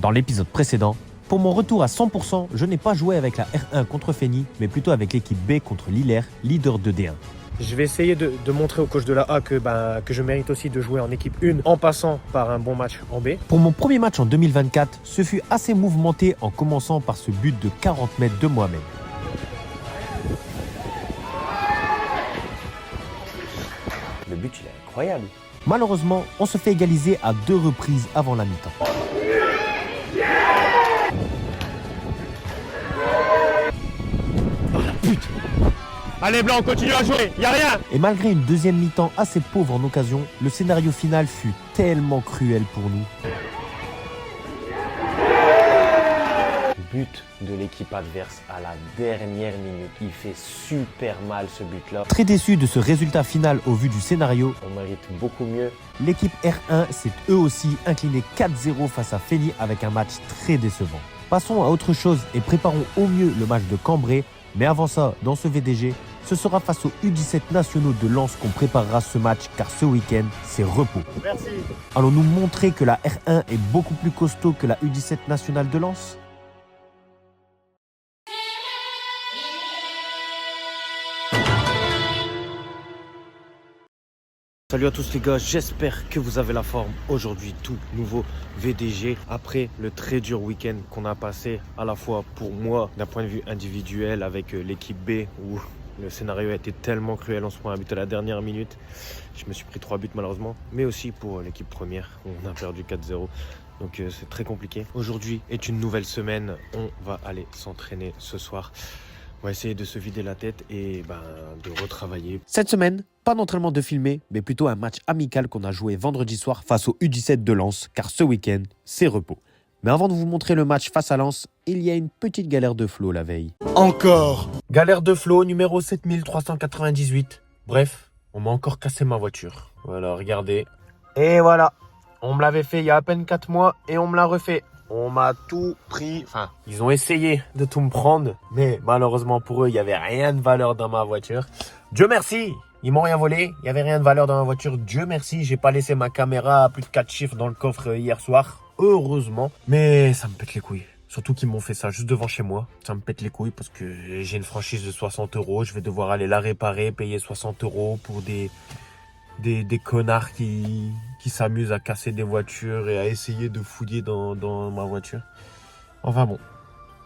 Dans l'épisode précédent, pour mon retour à 100%, je n'ai pas joué avec la R1 contre Feni, mais plutôt avec l'équipe B contre Lillers, leader de D1. Je vais essayer de montrer au coach de la A que je mérite aussi de jouer en équipe 1 en passant par un bon match en B. Pour mon premier match en 2024, ce fut assez mouvementé en commençant par ce but de 40 mètres de Mohamed. Le but, il est incroyable. Malheureusement, on se fait égaliser à 2 reprises avant la mi-temps. Oh la pute! Allez Blanc, continue à jouer, y a rien! Et malgré une deuxième mi-temps assez pauvre en occasion, le scénario final fut tellement cruel pour nous. But de l'équipe adverse à la dernière minute. Il fait super mal ce but-là. Très déçu de ce résultat final au vu du scénario, On mérite beaucoup mieux. l'équipe R1 s'est eux aussi inclinée 4-0 face à Feni avec un match très décevant. Passons à autre chose et préparons au mieux le match de Cambrai. Mais avant ça, dans ce VDG, ce sera face aux U17 nationaux de Lens qu'on préparera ce match car ce week-end, c'est repos. Merci. Allons nous montrer que la R1 est beaucoup plus costaud que la U17 nationale de Lens? Salut à tous les gars, j'espère que vous avez la forme. Aujourd'hui, tout nouveau VDG. Après le très dur week-end qu'on a passé, à la fois pour moi, d'un point de vue individuel, avec l'équipe B, où le scénario a été tellement cruel, on se prend un but à la dernière minute. Je me suis pris 3 buts malheureusement, mais aussi pour l'équipe première, où on a perdu 4-0. Donc c'est très compliqué. Aujourd'hui est une nouvelle semaine, on va aller s'entraîner ce soir. On va essayer de se vider la tête et de retravailler. Cette semaine, pas d'entraînement de filmé, mais plutôt un match amical qu'on a joué vendredi soir face au U17 de Lens, car ce week-end, c'est repos. Mais avant de vous montrer le match face à Lens, il y a une petite galère de flow la veille. Encore galère de flow numéro 7398. Bref, on m'a encore cassé ma voiture. Voilà, regardez. Et voilà, on me l'avait fait il y a à peine 4 mois et on me l'a refait. On m'a tout pris. Enfin, ils ont essayé de tout me prendre, mais malheureusement pour eux, il n'y avait rien de valeur dans ma voiture. Dieu merci, ils m'ont rien volé. Il n'y avait rien de valeur dans ma voiture. Dieu merci, j'ai pas laissé ma caméra à plus de 4 chiffres dans le coffre hier soir. Heureusement. Mais ça me pète les couilles. Surtout qu'ils m'ont fait ça juste devant chez moi. Ça me pète les couilles parce que j'ai une franchise de 60 €. Je vais devoir aller la réparer, payer 60 € pour des connards qui s'amusent à casser des voitures et à essayer de fouiller dans ma voiture. Enfin bon,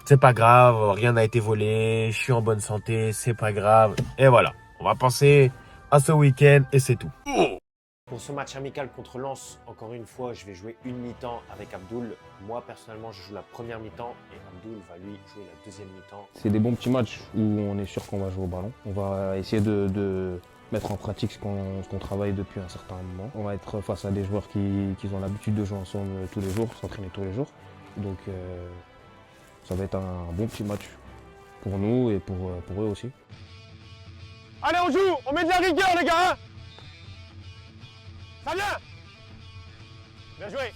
c'est pas grave, rien n'a été volé, je suis en bonne santé, c'est pas grave. Et voilà, on va penser à ce week-end et c'est tout. Pour ce match amical contre Lens, encore une fois, je vais jouer une mi-temps avec Abdoul. Moi, personnellement, je joue la première mi-temps et Abdoul va lui jouer la deuxième mi-temps. C'est des bons petits matchs où on est sûr qu'on va jouer au ballon. On va essayer de mettre en pratique ce qu'on travaille depuis un certain moment. On va être face à des joueurs qui ont l'habitude de jouer ensemble tous les jours, s'entraîner tous les jours. Donc ça va être un bon petit match pour nous et pour eux aussi. Allez, on joue, on met de la rigueur les gars, hein. Ça vient. Bien joué.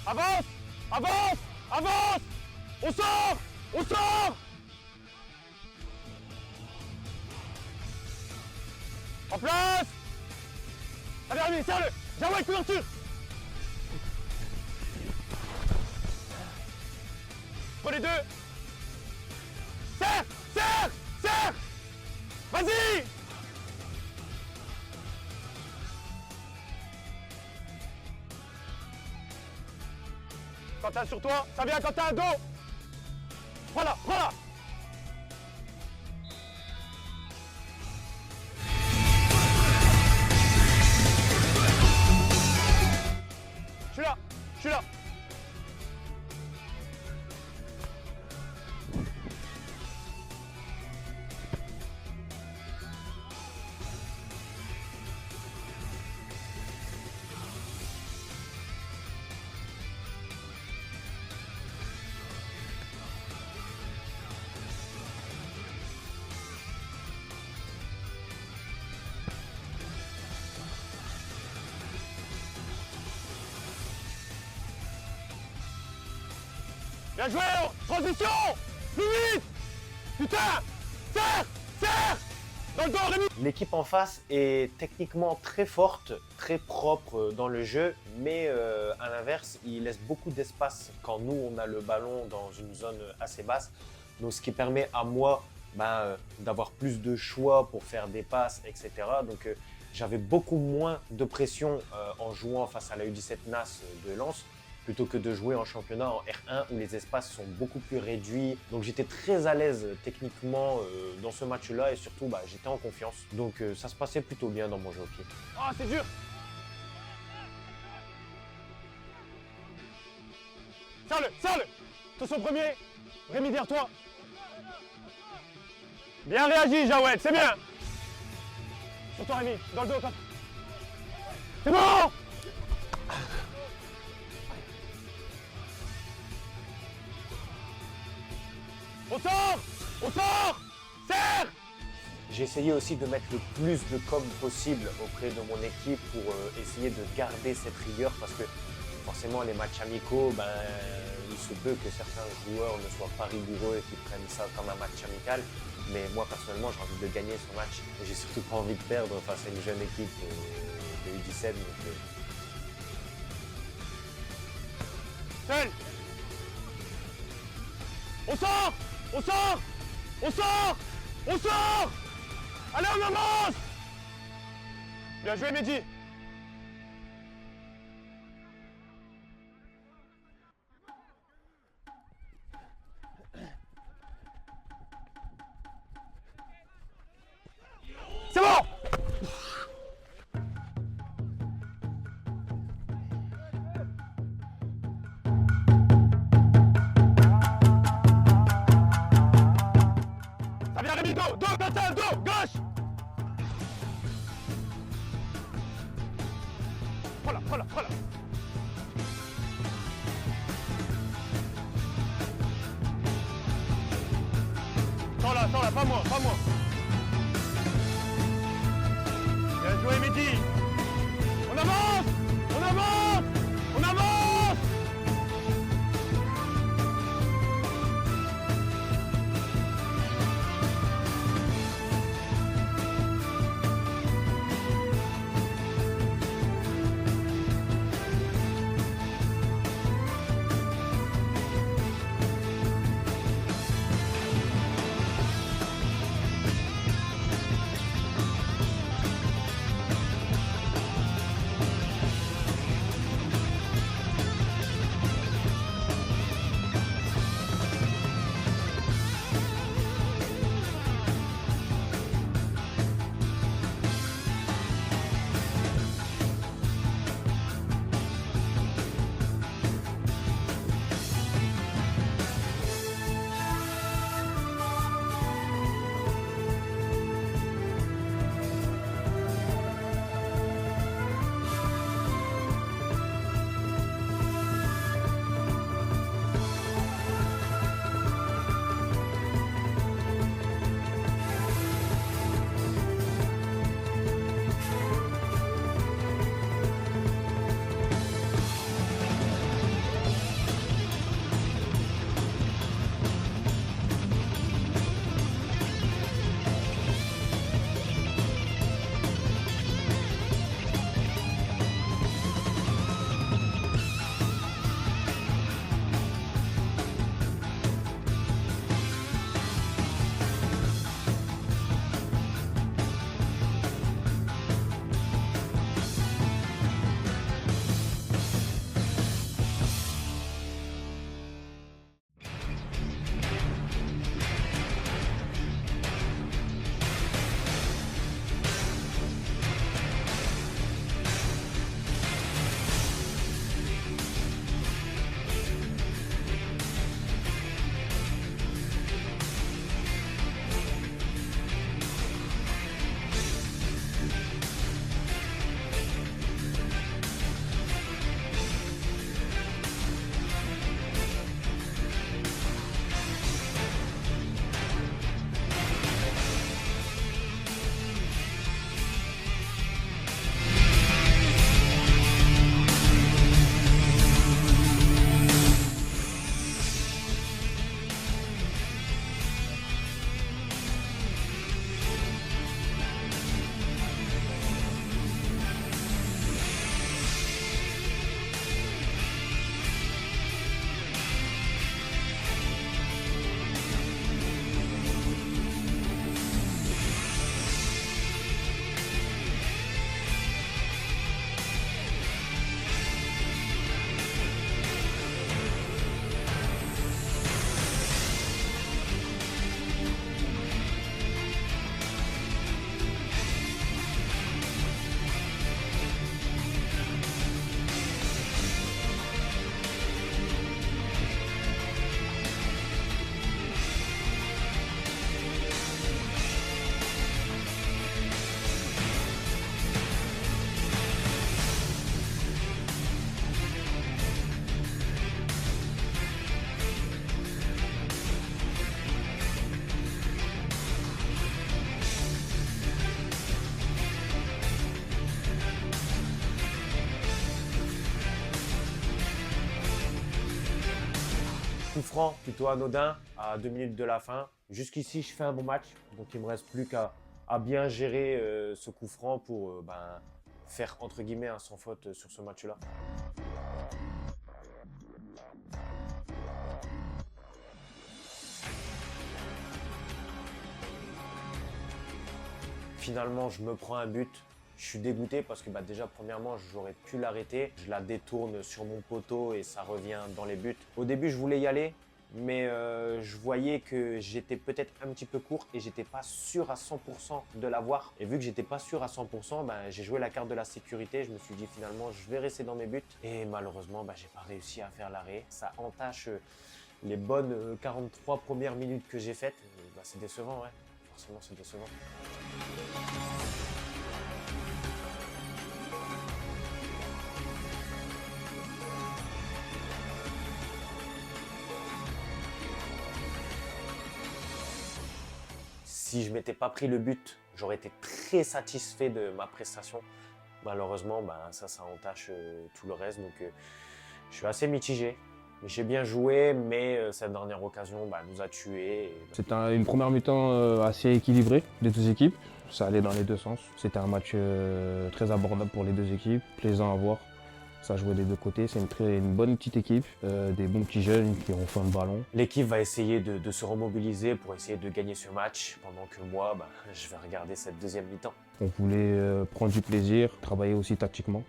Avance. Avance! Avance! On sort! On sort! En place! Allez, Rémi, serre-le! J'envoie une couverture! Prenez 2! Serre! Serre! Serre! Vas-y! Quentin sur toi, ça vient Quentin, dos. Voilà, voilà. Je suis là, je suis là. Bien joué, transition. Plus vite. Putain. Serre. Serre. L'équipe en face est techniquement très forte, très propre dans le jeu, mais à l'inverse, il laisse beaucoup d'espace quand nous, on a le ballon dans une zone assez basse. Donc, ce qui permet à moi d'avoir plus de choix pour faire des passes, etc. Donc, j'avais beaucoup moins de pression en jouant face à la U17 NAS de Lens, plutôt que de jouer en championnat en R1 où les espaces sont beaucoup plus réduits. Donc j'étais très à l'aise techniquement dans ce match-là et surtout j'étais en confiance. Donc ça se passait plutôt bien dans mon jeu au pied. Ah, c'est dur! Serre-le, serre-le! Attention premier! Rémi, derrière toi! Bien réagi, Jawed, c'est bien! Sur toi, Rémi, dans le dos, c'est bon! On sort! On sort! Serre! J'ai essayé aussi de mettre le plus de com possible auprès de mon équipe pour essayer de garder cette rigueur parce que forcément les matchs amicaux, il se peut que certains joueurs ne soient pas rigoureux et qu'ils prennent ça comme un match amical. Mais moi personnellement j'ai envie de gagner ce match et j'ai surtout pas envie de perdre face à une jeune équipe de U17. Seul! On sort! On sort! On sort! On sort! Allez, on avance! Bien joué, Mehdi! C'est bon! Ça vient, Rémi, dos, Quentin, dos, gauche! Voilà. Sors là, pas moi. Bien joué, Mehdi. On avance! coup franc plutôt anodin à 2 minutes de la fin. Jusqu'ici, je fais un bon match. Donc, il ne me reste plus qu'à bien gérer ce coup franc pour faire, entre guillemets, un sans faute sur ce match-là. Finalement, je me prends un but. Je suis dégoûté parce que déjà, premièrement, j'aurais pu l'arrêter. Je la détourne sur mon poteau et ça revient dans les buts. Au début, je voulais y aller, mais je voyais que j'étais peut-être un petit peu court et j'étais pas sûr à 100% de l'avoir. Et vu que j'étais pas sûr à 100%, j'ai joué la carte de la sécurité. Je me suis dit finalement, je vais rester dans mes buts. Et malheureusement, j'ai pas réussi à faire l'arrêt. Ça entache les bonnes 43 premières minutes que j'ai faites. C'est décevant, ouais. Forcément, c'est décevant. Si je ne m'étais pas pris le but, j'aurais été très satisfait de ma prestation. Malheureusement, ça entache tout le reste. Donc, je suis assez mitigé. J'ai bien joué, mais cette dernière occasion nous a tués. C'était une première mi-temps assez équilibrée des deux équipes. Ça allait dans les deux sens. C'était un match très abordable pour les deux équipes, plaisant à voir. Ça jouait des deux côtés. C'est une bonne petite équipe, des bons petits jeunes qui ont faim de ballon. L'équipe va essayer de se remobiliser pour essayer de gagner ce match, pendant que moi, je vais regarder cette deuxième mi-temps. On voulait prendre du plaisir, travailler aussi tactiquement.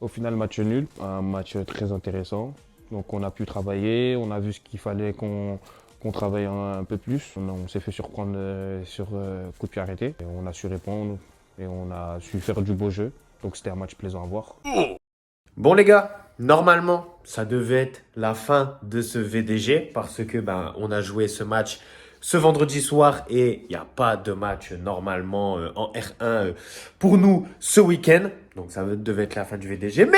Au final, match nul, un match très intéressant. Donc on a pu travailler, on a vu ce qu'il fallait qu'on travaille un peu plus. On s'est fait surprendre sur coup de pied arrêté. Et on a su répondre et on a su faire du beau jeu. Donc c'était un match plaisant à voir. Bon les gars, normalement, ça devait être la fin de ce VDG parce que on a joué ce match ce vendredi soir et il n'y a pas de match normalement en R1 pour nous ce week-end. Donc ça devait être la fin du VDG, mais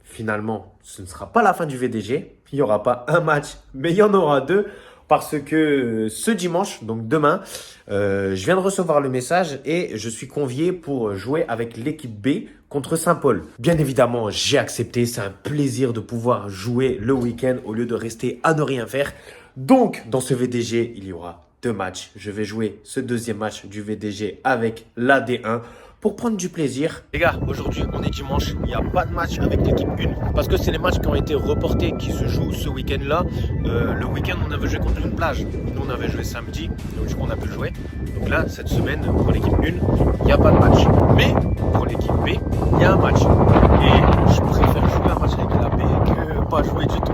finalement, ce ne sera pas la fin du VDG. Il n'y aura pas un match, mais il y en aura deux. Parce que ce dimanche, donc demain, je viens de recevoir le message et je suis convié pour jouer avec l'équipe B contre Saint-Paul. Bien évidemment, j'ai accepté. C'est un plaisir de pouvoir jouer le week-end au lieu de rester à ne rien faire. Donc, dans ce VDG, il y aura deux matchs. Je vais jouer ce deuxième match du VDG avec la D1 pour prendre du plaisir. Les gars, aujourd'hui, on est dimanche. Il n'y a pas de match avec l'équipe 1 parce que c'est les matchs qui ont été reportés qui se jouent ce week-end-là. Le week-end, on avait joué contre une plage. Nous, on avait joué samedi, donc du coup, on a pu jouer. Donc là, cette semaine, pour l'équipe 1, il n'y a pas de match. Mais pour l'équipe B, il y a un match. Et je préfère jouer un match avec la B que pas jouer du tout.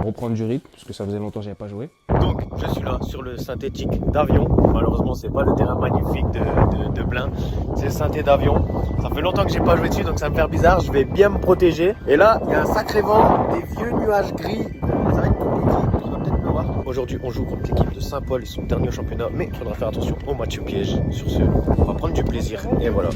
Reprendre du rythme, parce que ça faisait longtemps que je n'avais pas joué. Donc, je suis là sur le synthétique d'Avion. Malheureusement, c'est pas le terrain magnifique de Blain. C'est le synthé d'Avion. Ça fait longtemps que j'ai pas joué dessus, donc ça me fait bizarre. Je vais bien me protéger. Et là, il y a un sacré vent, des vieux nuages gris. Ça va être compliqué. On va peut-être pleuvoir. Aujourd'hui, on joue contre l'équipe de Saint-Paul. Ils sont derniers au championnat, mais il faudra faire attention au match piège. Sur ce, on va prendre du plaisir. Et voilà.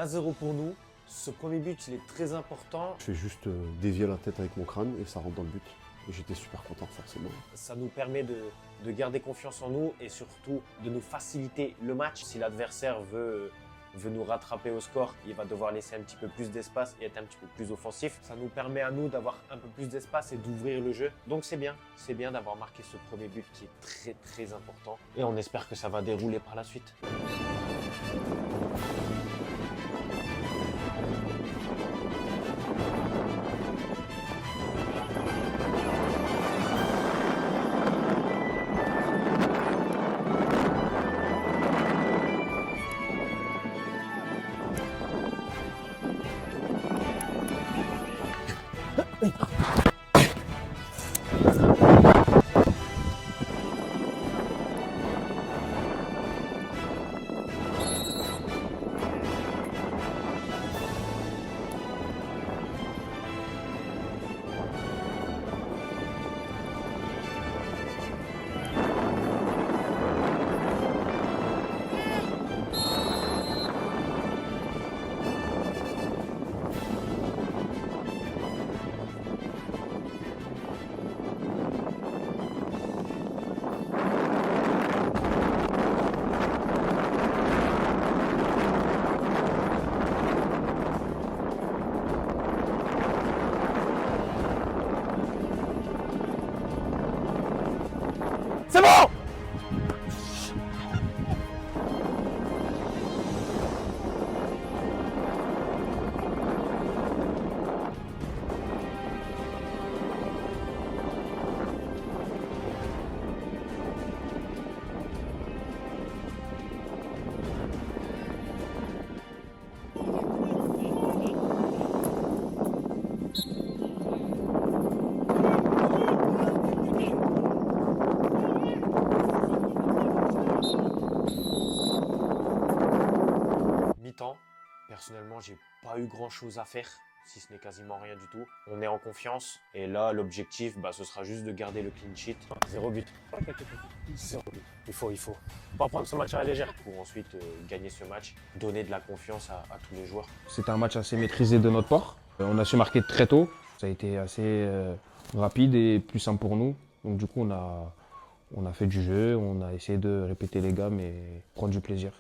« 1-0 pour nous. Ce premier but, il est très important. Je fais juste dévier la tête avec mon crâne et ça rentre dans le but. Et j'étais super content forcément. Ça nous permet de garder confiance en nous et surtout de nous faciliter le match. Si l'adversaire veut nous rattraper au score, il va devoir laisser un petit peu plus d'espace et être un petit peu plus offensif. Ça nous permet à nous d'avoir un peu plus d'espace et d'ouvrir le jeu. Donc c'est bien d'avoir marqué ce premier but qui est très très important. Et on espère que ça va dérouler par la suite. Personnellement, j'ai pas eu grand chose à faire, si ce n'est quasiment rien du tout. On est en confiance et là, l'objectif, ce sera juste de garder le clean sheet. 0 but. 0 but. Il faut pas prendre ce match à la légère pour ensuite gagner ce match, donner de la confiance à tous les joueurs. C'était un match assez maîtrisé de notre part. On a su marquer très tôt. Ça a été assez rapide et plus simple pour nous. Donc du coup, on a fait du jeu, on a essayé de répéter les gammes et prendre du plaisir.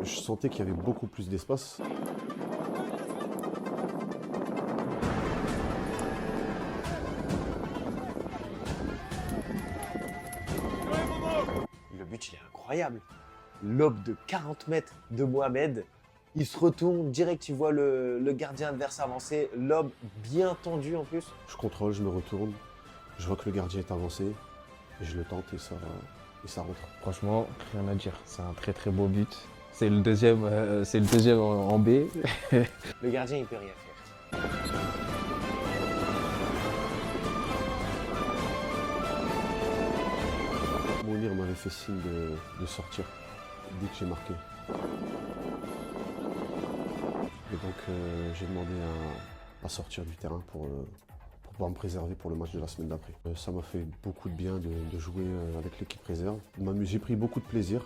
Je sentais qu'il y avait beaucoup plus d'espace. Le but, il est incroyable. Lob de 40 mètres de Mohamed. Il se retourne, direct, il voit le gardien adverse avancer. Lob bien tendu en plus. Je contrôle, je me retourne, je vois que le gardien est avancé, et je le tente et ça rentre. Franchement, rien à dire. C'est un très très beau but. C'est le deuxième en B. Le gardien, il peut rien faire. Mounir m'avait fait signe de sortir dès que j'ai marqué. Et donc j'ai demandé à sortir du terrain pour pouvoir me préserver pour le match de la semaine d'après. Ça m'a fait beaucoup de bien de jouer avec l'équipe réserve. J'ai pris beaucoup de plaisir.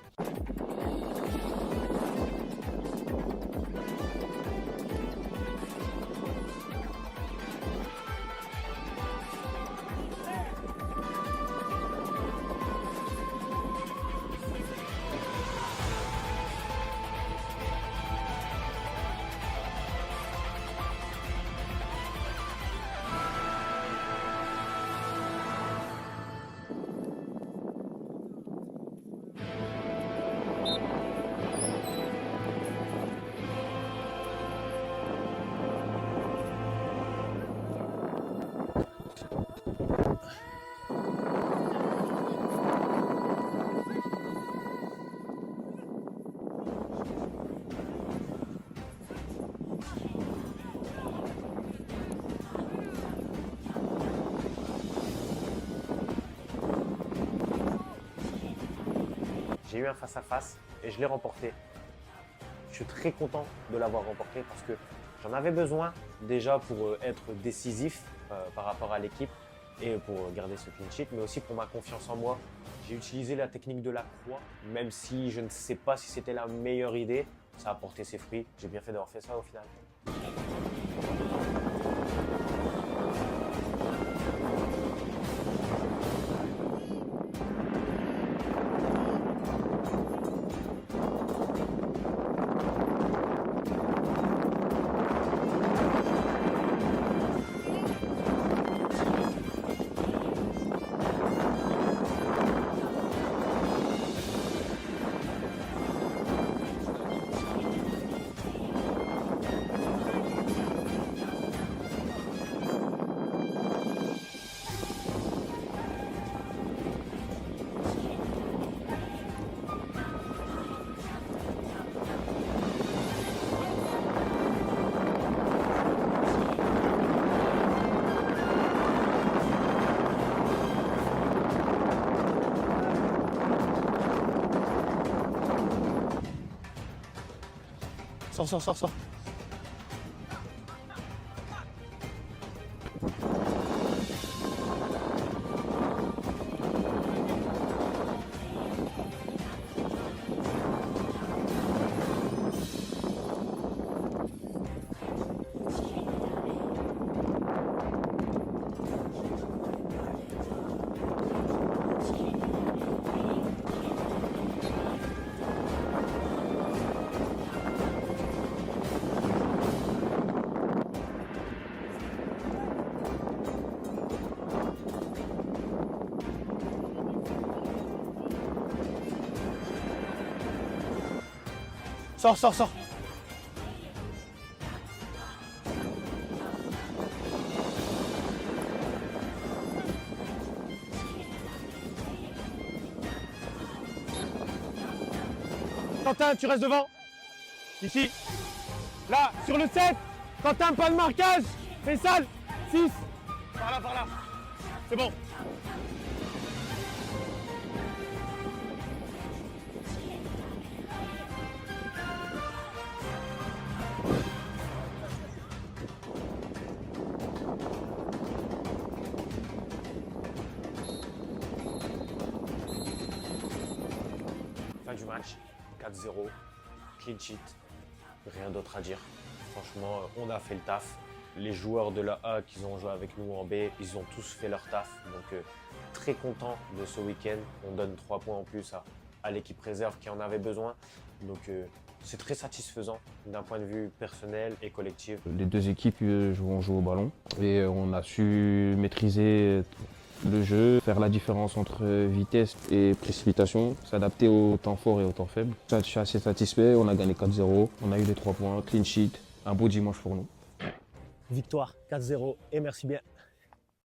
J'ai eu un face-à-face et je l'ai remporté. Je suis très content de l'avoir remporté parce que j'en avais besoin déjà pour être décisif par rapport à l'équipe et pour garder ce clean sheet, mais aussi pour ma confiance en moi. J'ai utilisé la technique de la croix, même si je ne sais pas si c'était la meilleure idée. Ça a porté ses fruits. J'ai bien fait d'avoir fait ça au final. Sors. Sors. Quentin, tu restes devant. Ici. Là, sur le 7. Quentin, pas de marquage. Faisal, 6. Par là, par là. C'est bon. Fin du match, 4-0, clean sheet, rien d'autre à dire. Franchement, on a fait le taf. Les joueurs de la A qui ont joué avec nous en B, ils ont tous fait leur taf. Donc très content de ce week-end. On donne 3 points en plus à l'équipe réserve qui en avait besoin. Donc c'est très satisfaisant d'un point de vue personnel et collectif. Les deux équipes vont jouer au ballon et on a su maîtriser le jeu, faire la différence entre vitesse et précipitation, s'adapter au temps fort et au temps faible. Je suis assez satisfait, on a gagné 4-0, on a eu les 3 points, clean sheet, un beau dimanche pour nous. Victoire 4-0 et merci bien.